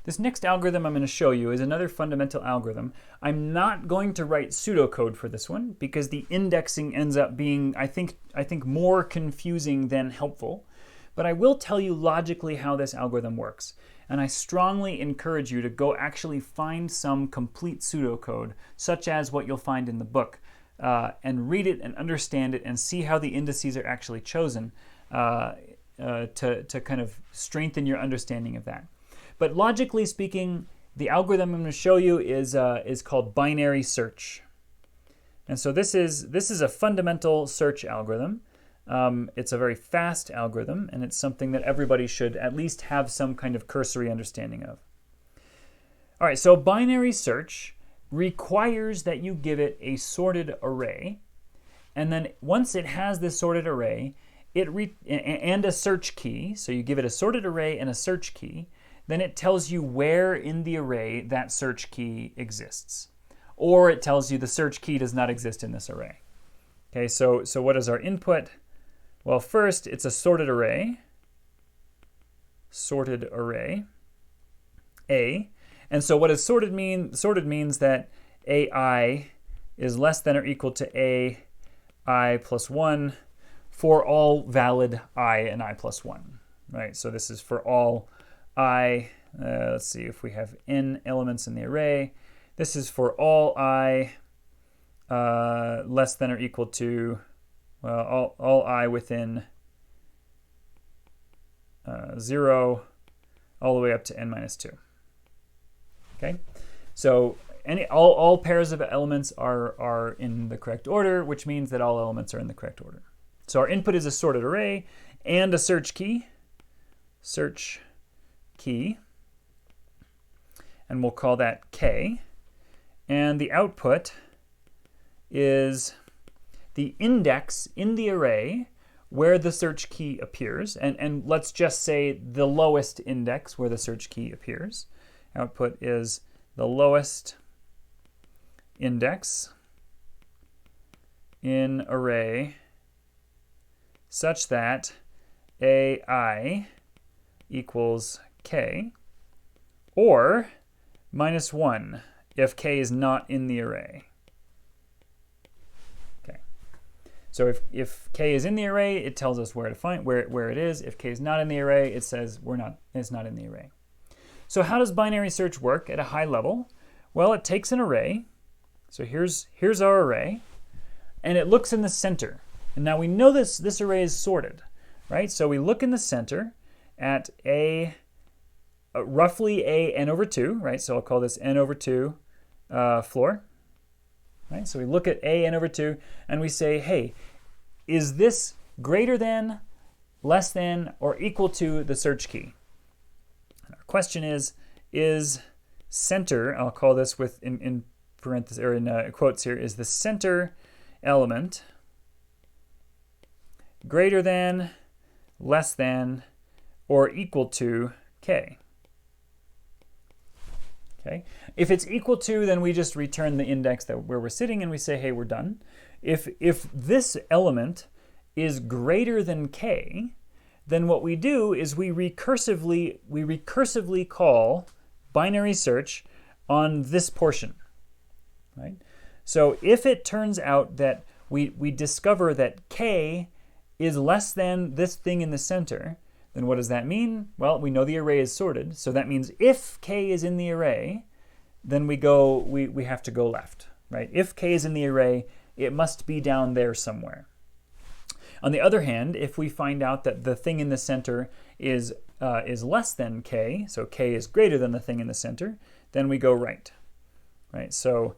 This next algorithm I'm going to show you is another fundamental algorithm. I'm not going to write pseudocode for this one because the indexing ends up being, I think more confusing than helpful. But I will tell you logically how this algorithm works. And I strongly encourage you to go actually find some complete pseudocode, such as what you'll find in the book, and read it and understand it and see how the indices are actually chosen to kind of strengthen your understanding of that. But logically speaking, the algorithm I'm going to show you is called binary search. And so this is a fundamental search algorithm. It's a very fast algorithm, and it's something that everybody should at least have some kind of cursory understanding of. All right, so binary search requires that you give it a sorted array, and then once it has this sorted array, and a search key, so you give it a sorted array and a search key, then it tells you where in the array that search key exists. Or it tells you the search key does not exist in this array. Okay, so what is our input? Well, first, it's a sorted array, A. And so what does sorted mean? Sorted means that AI is less than or equal to AI plus 1 for all valid I and I plus 1, right? So this is for all I, let's see if we have n elements in the array. This is for all I less than or equal to, well, all I within 0 all the way up to n minus 2. Okay, so all pairs of elements are in the correct order, which means that all elements are in the correct order. So our input is a sorted array and a search key, and we'll call that K. And the output is the index in the array where the search key appears. And let's just say the lowest index where the search key appears. Output is the lowest index in array such that AI equals K, or minus 1 if K is not in the array. Okay. So if K is in the array, it tells us where to find where it is. If K is not in the array, it says it's not in the array. So how does binary search work at a high level? Well, it takes an array. So here's our array, and it looks in the center. And now we know this array is sorted, right? So we look in the center at roughly n over 2, right? So I'll call this n over 2 floor, right? So we look at n over 2, and we say, hey, is this greater than, less than, or equal to the search key? And our question is center, I'll call this with in parentheses or in quotes here, is the center element greater than, less than, or equal to K? Okay. If it's equal to, then we just return the index where we're sitting and we say, hey, we're done. If this element is greater than K, then what we do is we recursively call binary search on this portion, right? So if it turns out that we discover that K is less than this thing in the center, then what does that mean? Well, we know the array is sorted, so that means if K is in the array, then we have to go left, right? If K is in the array, it must be down there somewhere. On the other hand, if we find out that the thing in the center is less than K, so K is greater than the thing in the center, then we go right, right? So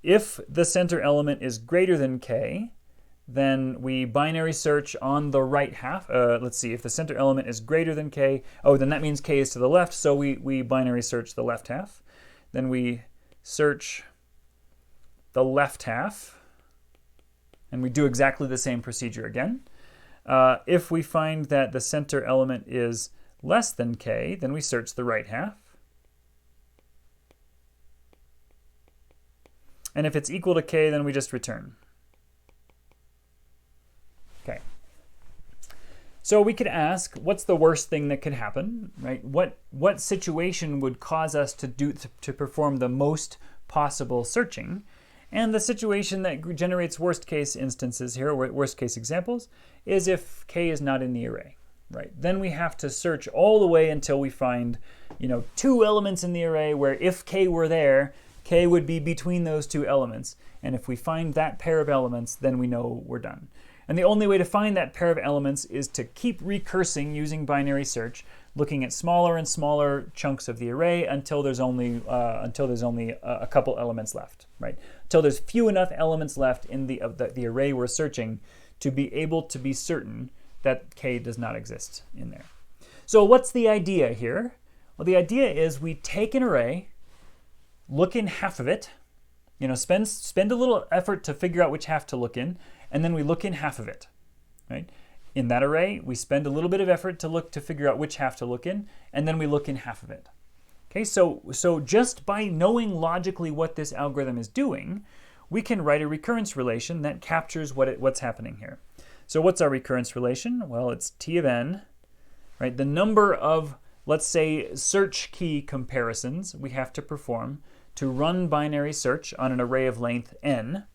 if the center element is greater than K, then we binary search on the right half. Let's see, if the center element is greater than K, then that means K is to the left, so we binary search the left half. Then we search the left half, and we do exactly the same procedure again. If we find that the center element is less than K, then we search the right half. And if it's equal to K, then we just return. Okay. So we could ask, what's the worst thing that could happen, right? What situation would cause us to perform the most possible searching? And the situation that generates worst case instances here, or worst case examples, is if k is not in the array, right? Then we have to search all the way until we find, 2 elements in the array where if k were there, k would be between those 2 elements. And if we find that pair of elements, then we know we're done. And the only way to find that pair of elements is to keep recursing using binary search, looking at smaller and smaller chunks of the array until there's only a couple elements left, right? Until there's few enough elements left in the array we're searching to be able to be certain that k does not exist in there. So what's the idea here? Well, the idea is we take an array, look in half of it, spend a little effort to figure out which half to look in, and then we look in half of it, right? In that array, we spend a little bit of effort to figure out which half to look in, and then we look in half of it. Okay, so just by knowing logically what this algorithm is doing, we can write a recurrence relation that captures what's happening here. So what's our recurrence relation? Well, it's T of n, right? The number of, let's say, search key comparisons we have to perform to run binary search on an array of length n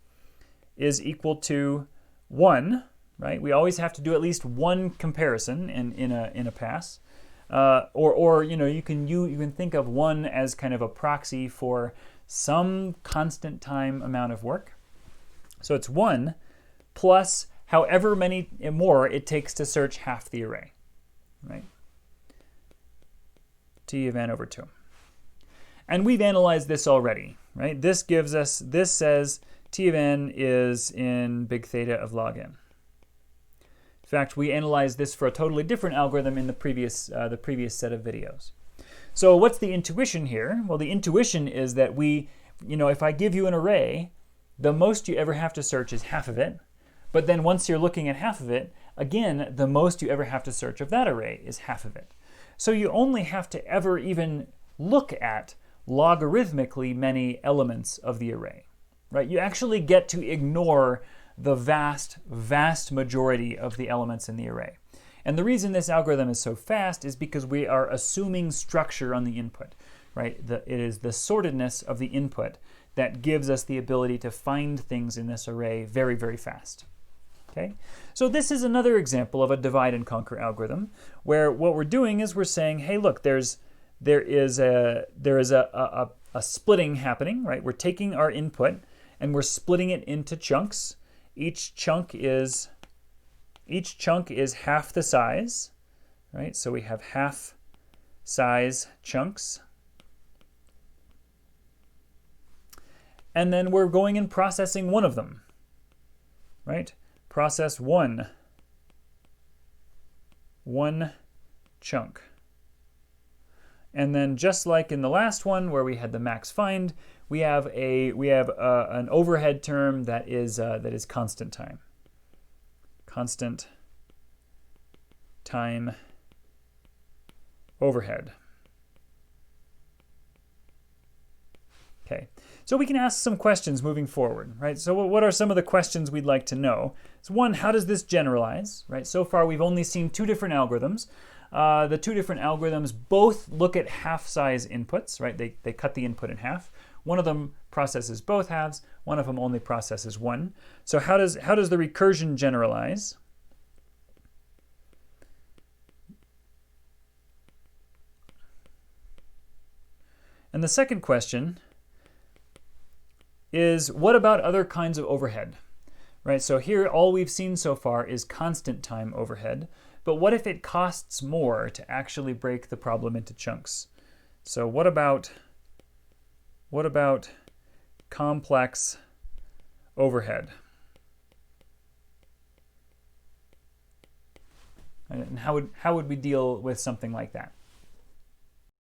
is equal to 1, right? We always have to do at least one comparison in a pass, or you can think of 1 as kind of a proxy for some constant time amount of work. So it's 1 plus however many more it takes to search half the array, right? T of n over 2. And we've analyzed this already, right? This says T of n is in big theta of log n. In fact, we analyzed this for a totally different algorithm in the previous set of videos. So what's the intuition here? Well, the intuition is that if I give you an array, the most you ever have to search is half of it. But then once you're looking at half of it, again, the most you ever have to search of that array is half of it. So you only have to ever even look at logarithmically many elements of the array, right? You actually get to ignore the vast, vast majority of the elements in the array. And the reason this algorithm is so fast is because we are assuming structure on the input, right? It is the sortedness of the input that gives us the ability to find things in this array very, very fast. Okay? So this is another example of a divide and conquer algorithm where what we're doing is we're saying, hey, look, there is a splitting happening, right? We're taking our input and we're splitting it into chunks. Each chunk is half the size, right? So we have half size chunks. And then we're going and processing one of them, right? Process one chunk. And then just like in the last one where we had the max find, we have an overhead term that is constant time. Constant time overhead. Okay, so we can ask some questions moving forward, right? So what are some of the questions we'd like to know? So one, how does this generalize, right? So far we've only seen two different algorithms. The two different algorithms both look at half-size inputs, right? They cut the input in half. One of them processes both halves. One of them only processes one. So how does the recursion generalize? And the second question is, what about other kinds of overhead? Right, so here all we've seen so far is constant time overhead, but what if it costs more to actually break the problem into chunks? So what about complex overhead? And how would we deal with something like that?